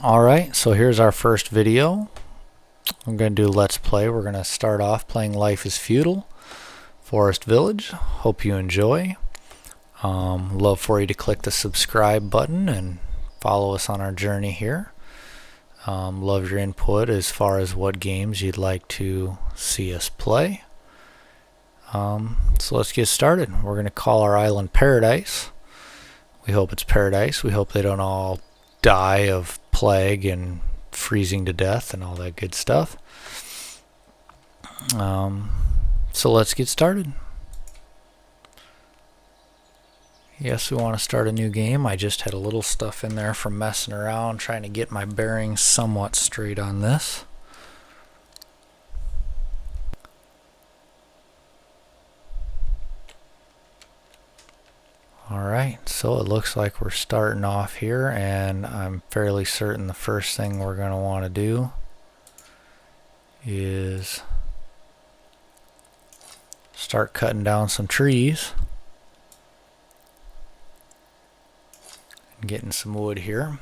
Alright, so here's our first video. I'm going to do Let's Play. We're going to start off playing Life is Feudal, Forest Village. Hope you enjoy. Love for you to click the subscribe button and follow us on our journey here. Love your input as far as what games you'd like to see us play. So let's get started. We're going to call our island Paradise. We hope it's paradise. We hope they don't all die of plague and freezing to death and all that good stuff. So let's get started. Yes, we want to start a new game. I just had a little stuff in there from messing around, trying to get my bearings somewhat straight on this. Alright, so it looks like we're starting off here, and I'm fairly certain the first thing we're going to want to do is start cutting down some trees and getting some wood here.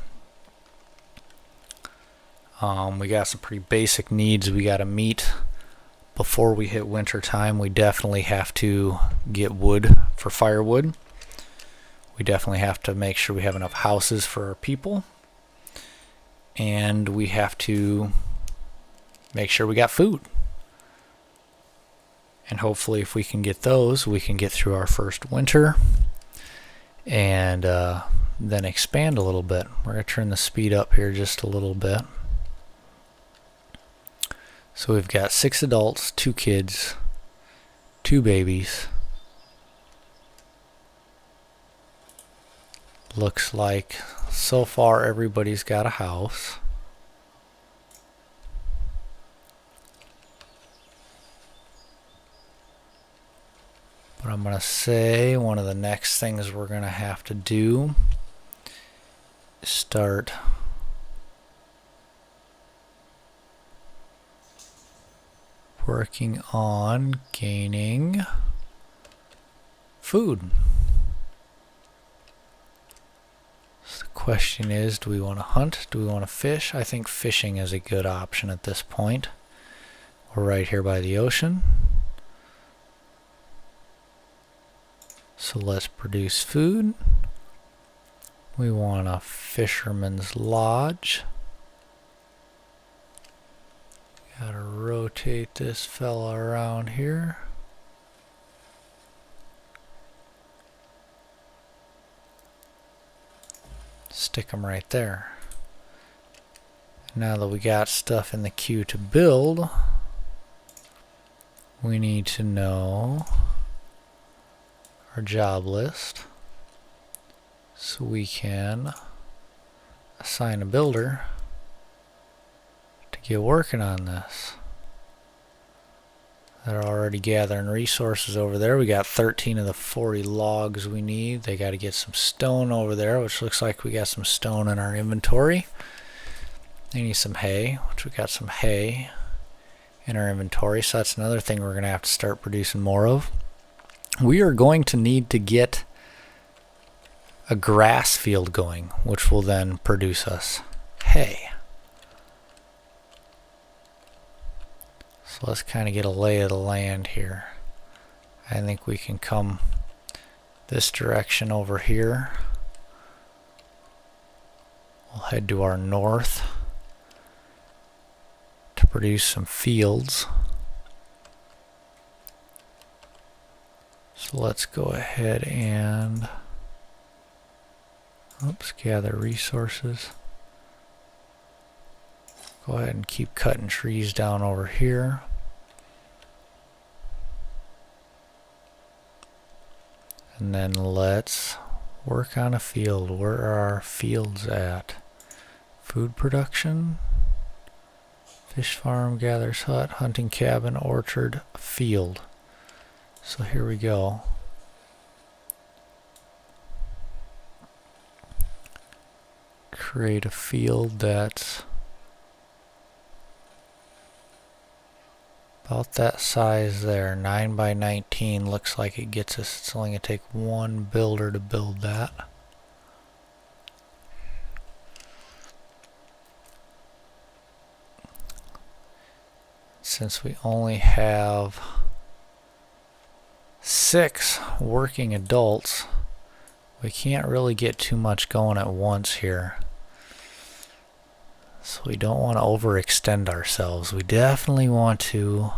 We got some pretty basic needs we got to meet before we hit winter time. We definitely have to get wood for firewood. We definitely have to make sure we have enough houses for our people, and we have to make sure we got food. And hopefully if we can get those, we can get through our first winter and then expand a little bit. We're going to turn the speed up here just a little bit. So we've got 6 adults, 2 kids, 2 babies. Looks like so far everybody's got a house. But I'm going to say one of the next things we're going to have to do is start working on gaining food. So the question is, do we want to hunt? Do we want to fish? I think fishing is a good option at this point. We're right here by the ocean. So let's produce food. We want a fisherman's lodge. Gotta rotate this fella around here. Stick them right there. Now that we got stuff in the queue to build, we need to know our job list so we can assign a builder to get working on this. They're already gathering resources over there. We got 13 of the 40 logs we need. They got to get some stone over there, which looks like we got some stone in our inventory. They need some hay, which we got some hay in our inventory. So that's another thing we're going to have to start producing more of. We are going to need to get a grass field going, which will then produce us hay. So let's kind of get a lay of the land here. I think we can come this direction over here. We'll head to our north to produce some fields. So let's go ahead and gather resources. Go ahead and keep cutting trees down over here. And then let's work on a field. Where are our fields at? Food production, fish farm, gatherer's hut, hunting cabin, orchard, field. So here we go. Create a field that's about that size there, 9 by 19. Looks like it gets us, it's only going to take one builder to build that. since we only have 6 working adults, we can't really get too much going at once here. So we don't want to overextend ourselves. We definitely want to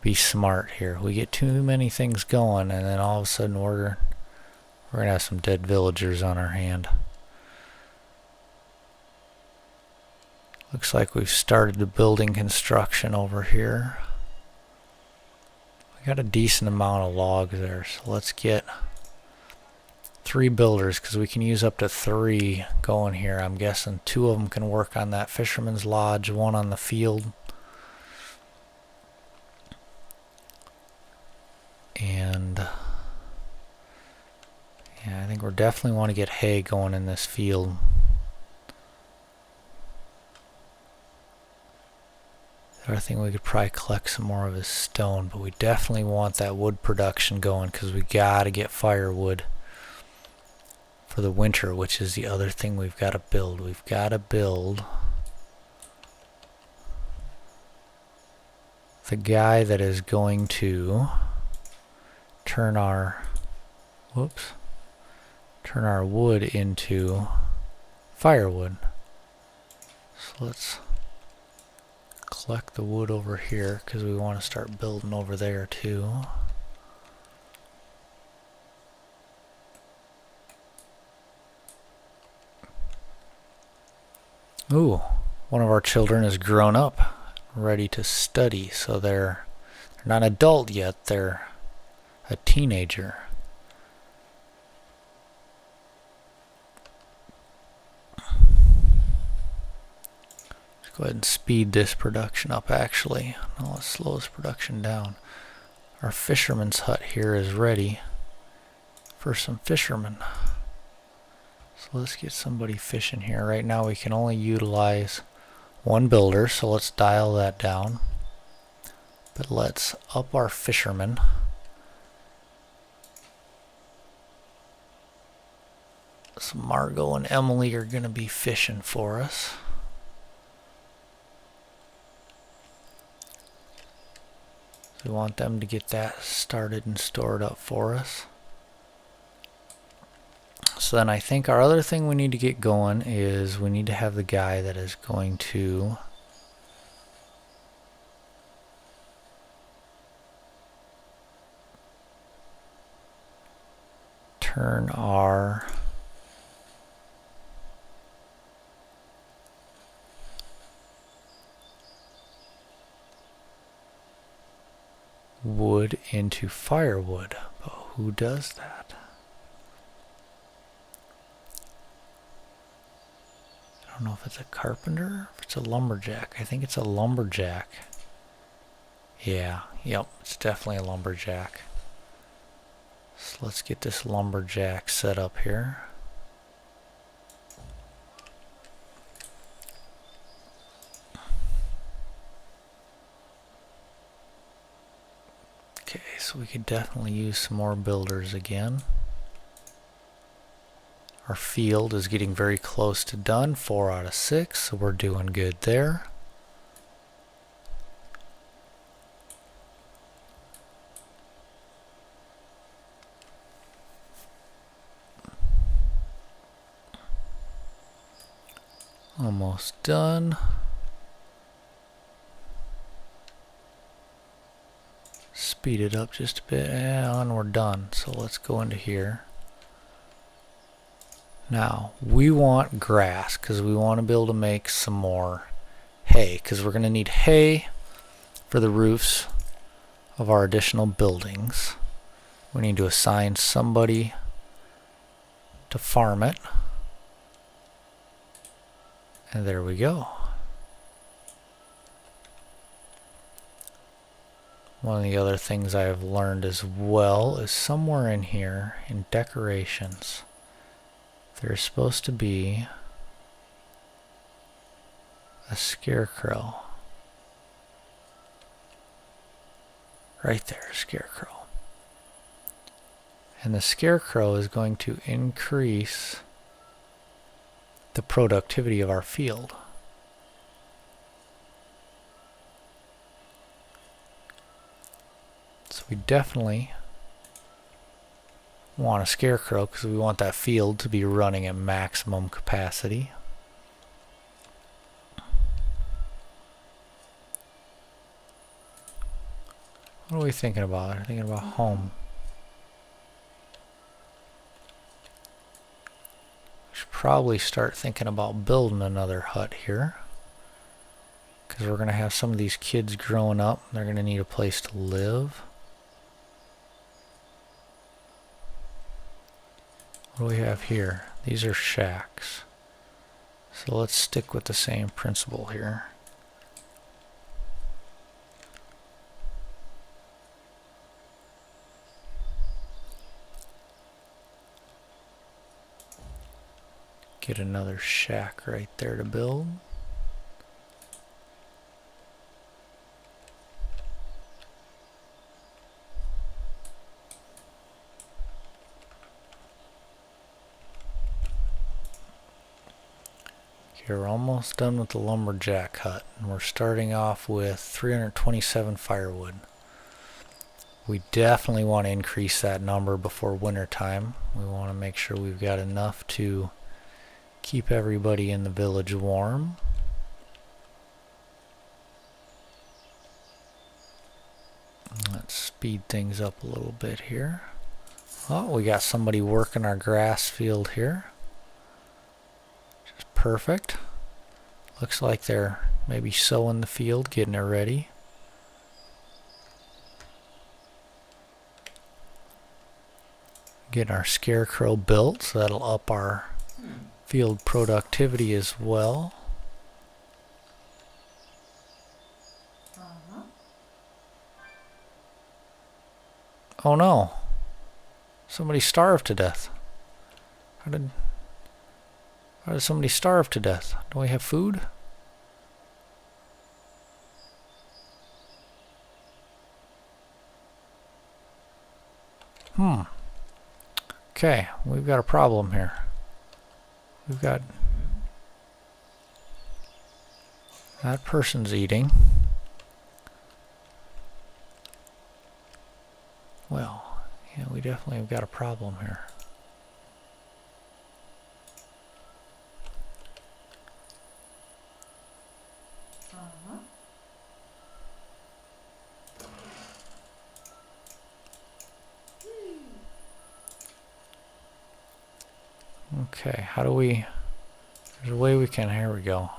be smart here. We get too many things going and then all of a sudden we're going to have some dead villagers on our hand. Looks like we've started the building construction over here. We got a decent amount of logs there, so let's get 3 builders because we can use up to 3 going here. I'm guessing 2 of them can work on that fisherman's lodge, 1 on the field. And yeah, I think we definitely want to get hay going in this field. I think we could probably collect some more of his stone, but we definitely want that wood production going because we gotta get firewood for the winter, which is the other thing we've got to build. We've got to build the guy that is going to turn our wood into firewood. So let's collect the wood over here because we want to start building over there too. Ooh, one of our children is grown up, ready to study, so they're not an adult yet, they're a teenager. Let's go ahead and speed this production up actually. No, let's slow this production down. Our fisherman's hut here is ready for some fishermen. So let's get somebody fishing here. Right now we can only utilize 1 builder, so let's dial that down. But let's up our fishermen. So Margot and Emily are going to be fishing for us. So we want them to get that started and stored up for us. So then I think our other thing we need to get going is we need to have the guy that is going to turn our wood into firewood. But who does that? I don't know if it's a carpenter or if it's a lumberjack. I think it's a lumberjack. Yeah, yep, it's definitely a lumberjack. So let's get this lumberjack set up here. Okay, so we could definitely use some more builders again. Our field is getting very close to done, 4 out of 6, so we're doing good there. Almost done. Speed it up just a bit, and we're done. So let's go into here. Now, we want grass because we want to be able to make some more hay because we're going to need hay for the roofs of our additional buildings. We need to assign somebody to farm it. And there we go. One of the other things I have learned as well is somewhere in here in decorations there's supposed to be a scarecrow. Right there, a scarecrow. And the scarecrow is going to increase the productivity of our field. We definitely want a scarecrow because we want that field to be running at maximum capacity. What are we thinking about? We're thinking about home. We should probably start thinking about building another hut here, because we're going to have some of these kids growing up. They're going to need a place to live. What do we have here? These are shacks. So let's stick with the same principle here. Get another shack right there to build. Okay, we're almost done with the lumberjack hut, and we're starting off with 327 firewood. We definitely want to increase that number before winter time. We want to make sure we've got enough to keep everybody in the village warm. Let's speed things up a little bit here. Oh, we got somebody working our grass field here. Just perfect. Looks like they're maybe sowing the field, getting it ready. Getting our scarecrow built, so that'll up our field productivity as well. Oh no! Somebody starved to death. How did somebody starve to death? Do we have food? Okay, we've got a problem here. We've got... that person's eating. Well, yeah, we definitely have got a problem here. Okay, how do we... there's a way we can... here we go.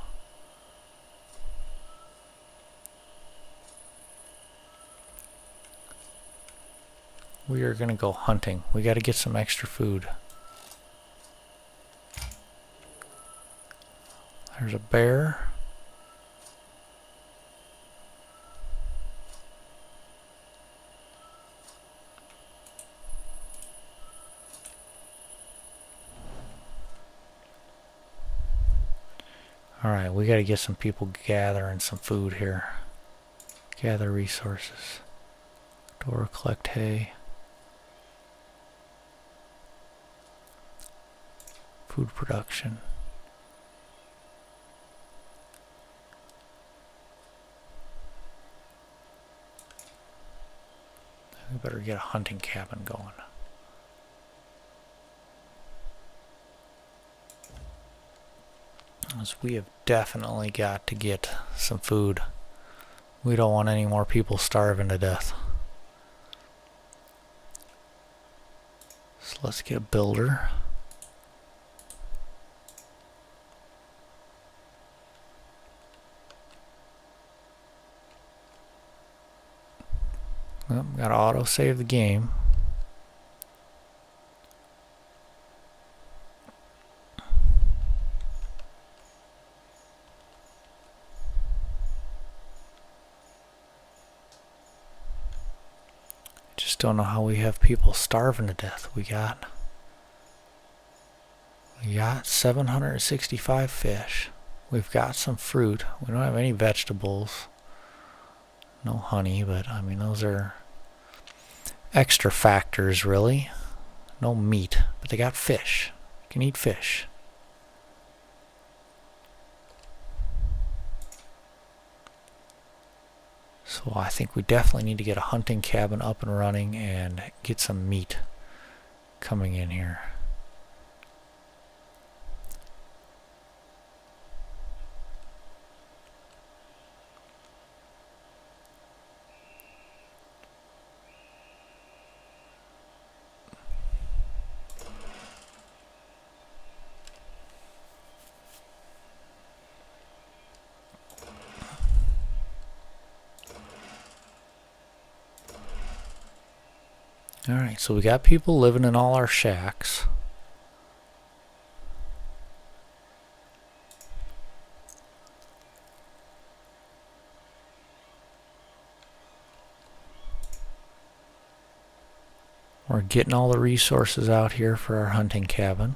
We are gonna go hunting. We gotta get some extra food. There's a bear. Alright, we gotta get some people gathering some food here. Gather resources. Door, collect hay. Food production. We better get a hunting cabin going. As we have definitely got to get some food. We don't want any more people starving to death. So let's get a builder. Well, gotta auto save the game. Just don't know how we have people starving to death. We got 765 fish. We've got some fruit. We don't have any vegetables. No honey, but I mean those are extra factors really. No meat, but they got fish. You can eat fish. So I think we definitely need to get a hunting cabin up and running and get some meat coming in here. Alright, so we got people living in all our shacks. We're getting all the resources out here for our hunting cabin.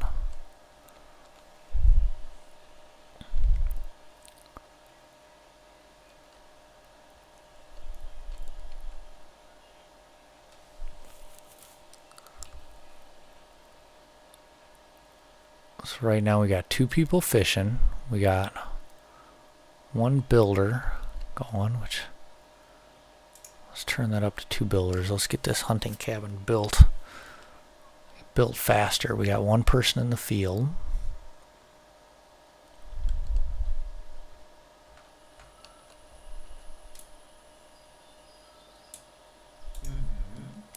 So right now we got 2 people fishing. We got 1 builder going, which let's turn that up to 2 builders. Let's get this hunting cabin built faster. We got 1 person in the field.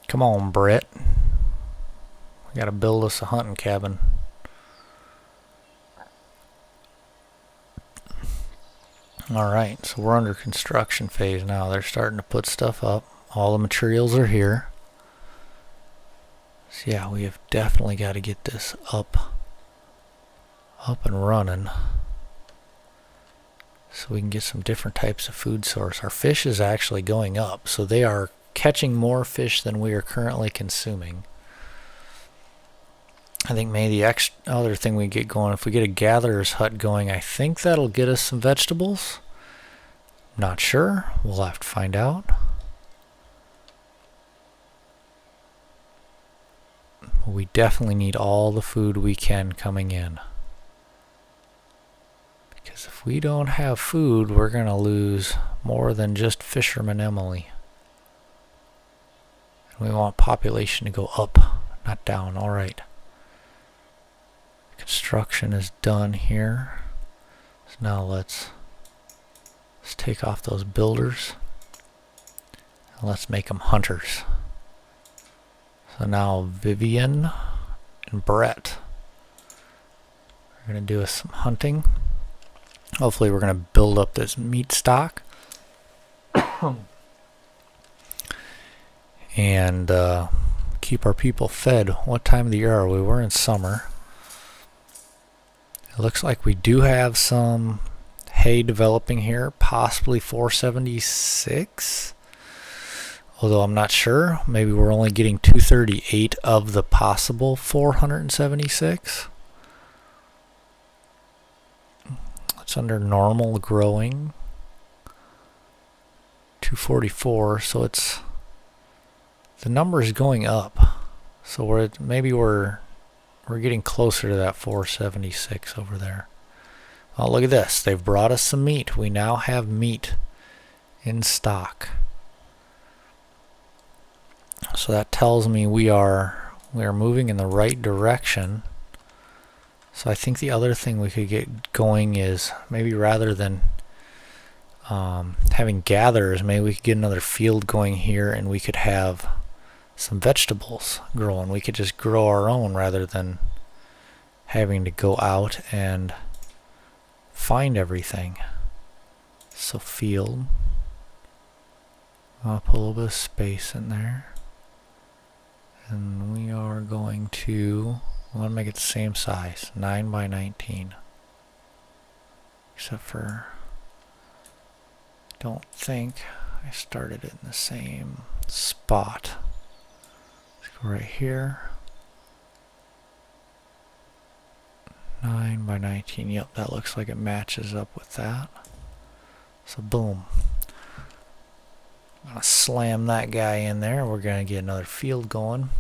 Come on, Brett. We gotta build us a hunting cabin. Alright, so we're under construction phase now. They're starting to put stuff up. All the materials are here. So yeah, we have definitely got to get this up and running so we can get some different types of food source. Our fish is actually going up, so they are catching more fish than we are currently consuming. I think maybe the other thing we get going, if we get a gatherer's hut going, I think that'll get us some vegetables. Not sure. We'll have to find out. We definitely need all the food we can coming in. Because if we don't have food, we're going to lose more than just Fisherman Emily. We want population to go up, not down. Alright. Construction is done here. So now let's take off those builders. And let's make them hunters. So now Vivian and Brett are going to do us some hunting. Hopefully we're going to build up this meat stock. And keep our people fed. What time of the year are we? We're in summer. It looks like we do have some hay developing here, possibly 476. Although I'm not sure. Maybe we're only getting 238 of the possible 476. It's under normal growing. 244, so it's the number is going up. So we're getting closer to that 476 over there. Oh, look at this. They've brought us some meat. We now have meat in stock. So that tells me we are moving in the right direction. So I think the other thing we could get going is maybe rather than having gatherers, maybe we could get another field going here and we could have some vegetables growing. We could just grow our own rather than having to go out and find everything. So field. I'll put a little bit of space in there. And we are going to, I want to make it the same size, 9 by 19. Except for, don't think I started it in the same spot. Let's go right here. 9 by 19, yep, that looks like it matches up with that. So boom. I'm going to slam that guy in there. We're going to get another field going.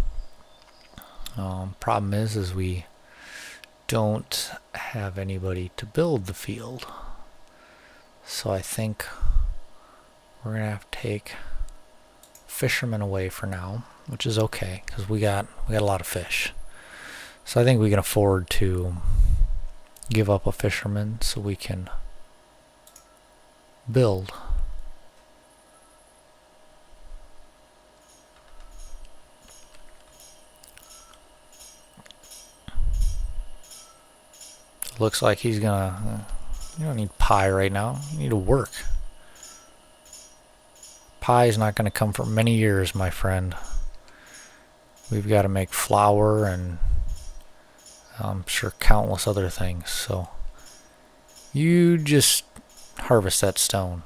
Problem is we don't have anybody to build the field. So I think we're gonna have to take fishermen away for now, which is okay because we got a lot of fish. So I think we can afford to give up a fisherman so we can build. Looks like he's gonna. You don't need pie right now. You need to work. Pie is not going to come for many years, my friend. We've got to make flour and I'm sure countless other things. So you just harvest that stone.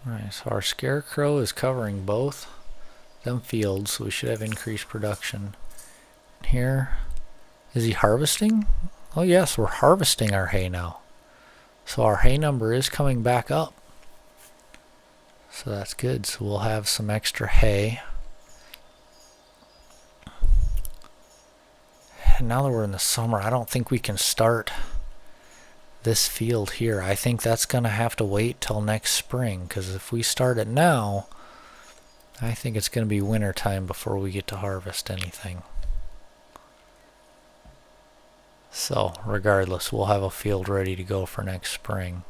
Alright, so our scarecrow is covering both them fields, so we should have increased production. Here, is he harvesting? Oh yes, we're harvesting our hay now. So our hay number is coming back up. So that's good. So we'll have some extra hay. And now that we're in the summer, I don't think we can start this field here. I think that's going to have to wait till next spring, because if we start it now, I think it's going to be winter time before we get to harvest anything. So regardless, we'll have a field ready to go for next spring.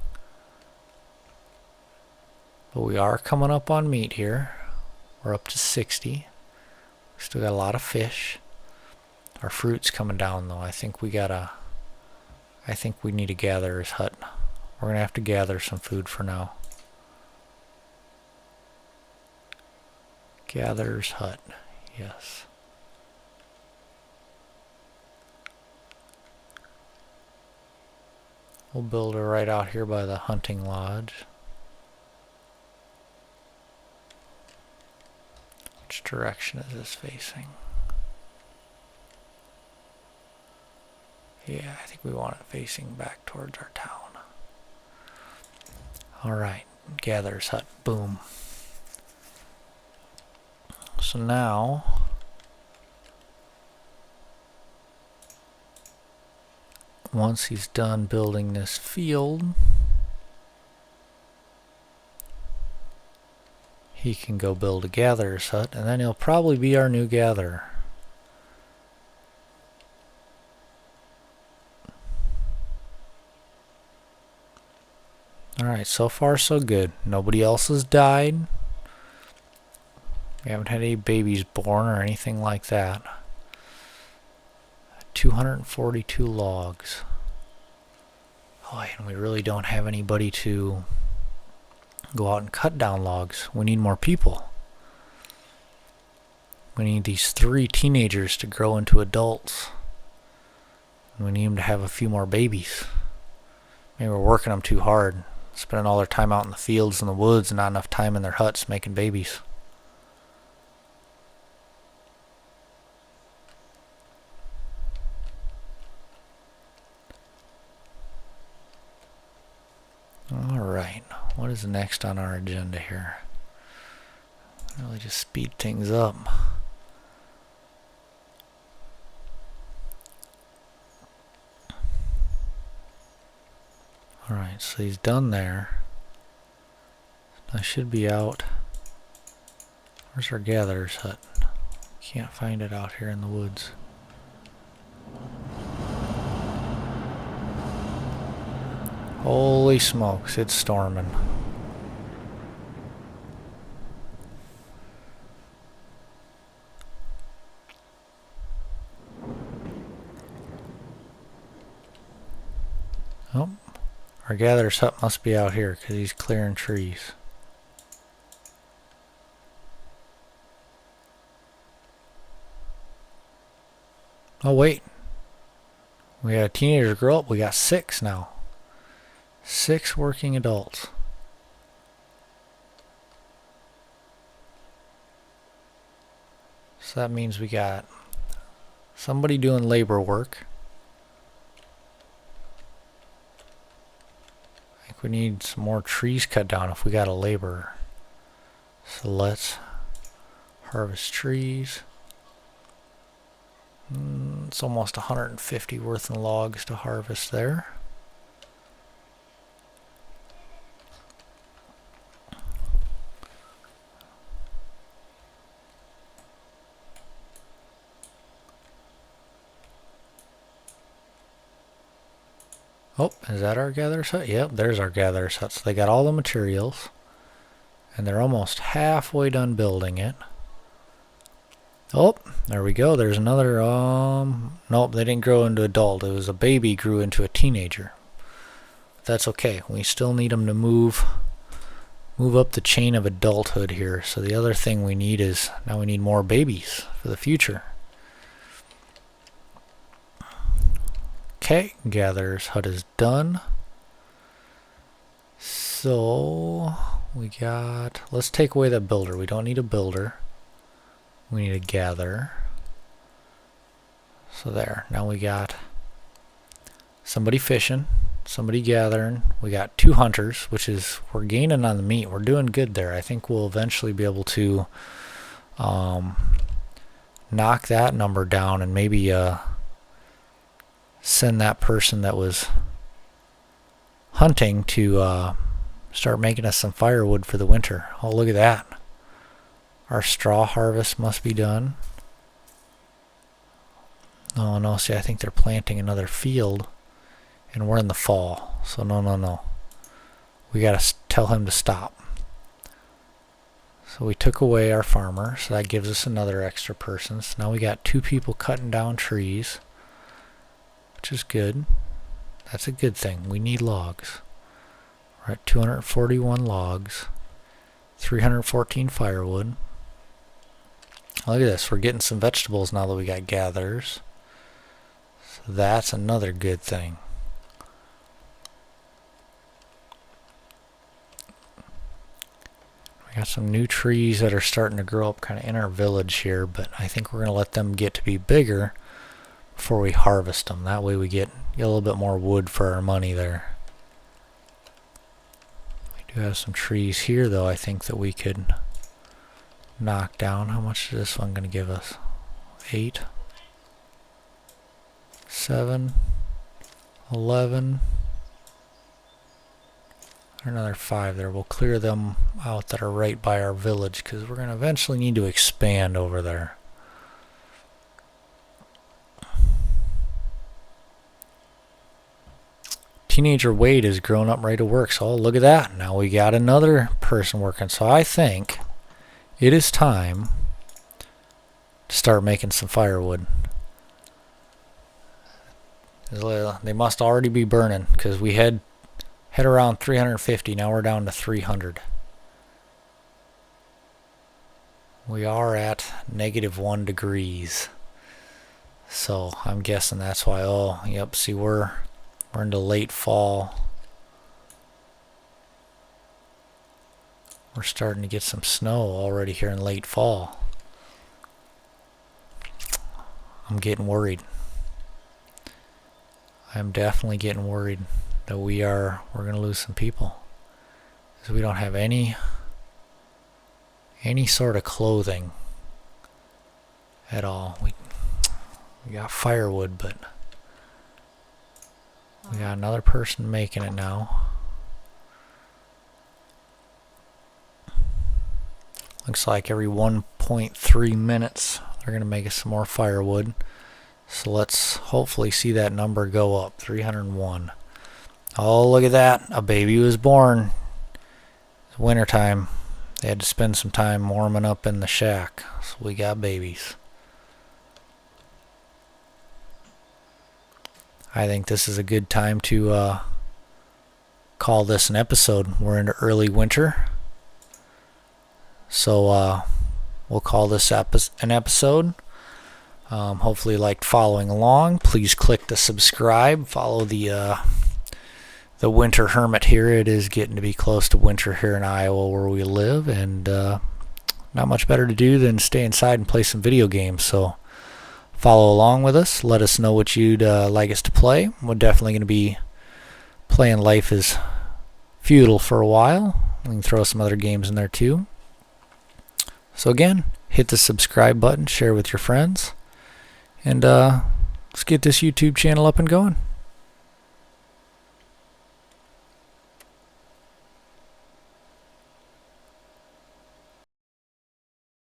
But we are coming up on meat here. We're up to 60. We still got a lot of fish. Our fruit's coming down though. I think we need a gatherer's hut. We're gonna have to gather some food for now. Gatherer's hut, yes. We'll build her right out here by the hunting lodge. Which direction is this facing? Yeah, I think we want it facing back towards our town. Alright, gatherer's hut, boom. So now, once he's done building this field, he can go build a gatherer's hut, and then he'll probably be our new gatherer. Alright, so far so good. Nobody else has died. We haven't had any babies born or anything like that. 242 logs. Oh, and we really don't have anybody to go out and cut down logs. We need more people. We need these 3 teenagers to grow into adults. And we need them to have a few more babies. Maybe we're working them too hard. Spending all their time out in the fields and the woods and not enough time in their huts making babies. Alright, what is next on our agenda here? Really just speed things up. Alright, so he's done there. I should be out. Where's our gatherer's hut? Can't find it out here in the woods. Holy smokes, it's storming. Oh, our gatherer's hut must be out here because he's clearing trees. Oh wait, we had a teenager grow up. We got 6 now. 6 working adults. So that means we got somebody doing labor work. I think we need some more trees cut down if we got a laborer. So let's Harvest trees. It's almost 150 worth in logs to harvest there. Oh, is that our gatherer's hut? Yep, there's our gatherer's hut. So they got all the materials, and they're almost halfway done building it. Oh, there we go. There's another, nope, they didn't grow into adult. It was a baby grew into a teenager. That's okay. We still need them to move up the chain of adulthood here. So the other thing we need is, now we need more babies for the future. Okay, gatherer's hut is done. So we got, let's take away the builder. We don't need a builder. We need a gatherer. So there, now we got somebody fishing, somebody gathering. We got 2 hunters, which is, we're gaining on the meat. We're doing good there. I think we'll eventually be able to knock that number down and maybe send that person that was hunting to start making us some firewood for the winter. Oh, look at that. Our straw harvest must be done. Oh no, see, I think they're planting another field and we're in the fall. So no. We gotta tell him to stop. So we took away our farmer, so that gives us another extra person. So now we got 2 people cutting down trees, which is good. That's a good thing. We need logs. We're at 241 logs, 314 firewood. Look at this. We're getting some vegetables now that we got gatherers. So that's another good thing. We got some new trees that are starting to grow up kind of in our village here, but I think we're going to let them get to be bigger before we harvest them. That way we get a little bit more wood for our money there. We do have some trees here though I think that we could knock down. How much is this one going to give us? 8, 7, 11, another 5 there. We'll clear them out that are right by our village because we're going to eventually need to expand over there. Teenager Wade is grown up right to work. So look at that. Now we got another person working. So I think it is time to start making some firewood. They must already be burning because we had around 350. Now we're down to 300. We are at -1 degrees. So I'm guessing that's why. Oh, yep. See, we're into late fall. We're starting to get some snow already here in late fall. I'm getting worried. I'm definitely getting worried that we're going to lose some people. Because we don't have any sort of clothing at all. We got firewood, but we got another person making it now. Looks like every 1.3 minutes they're going to make us some more firewood. So let's hopefully see that number go up. 301. Oh, look at that. A baby was born. It's winter time. They had to spend some time warming up in the shack. So we got babies. I think this is a good time to call this an episode. We're into early winter. So we'll call this an episode. Hopefully you liked following along. Please click the subscribe. Follow the Winter Hermit here. It is getting to be close to winter here in Iowa where we live. And not much better to do than stay inside and play some video games. So follow along with us. Let us know what you'd like us to play. We're definitely going to be playing Life is Feudal for a while. We can throw some other games in there too. So again, hit the subscribe button, share with your friends, and let's get this YouTube channel up and going.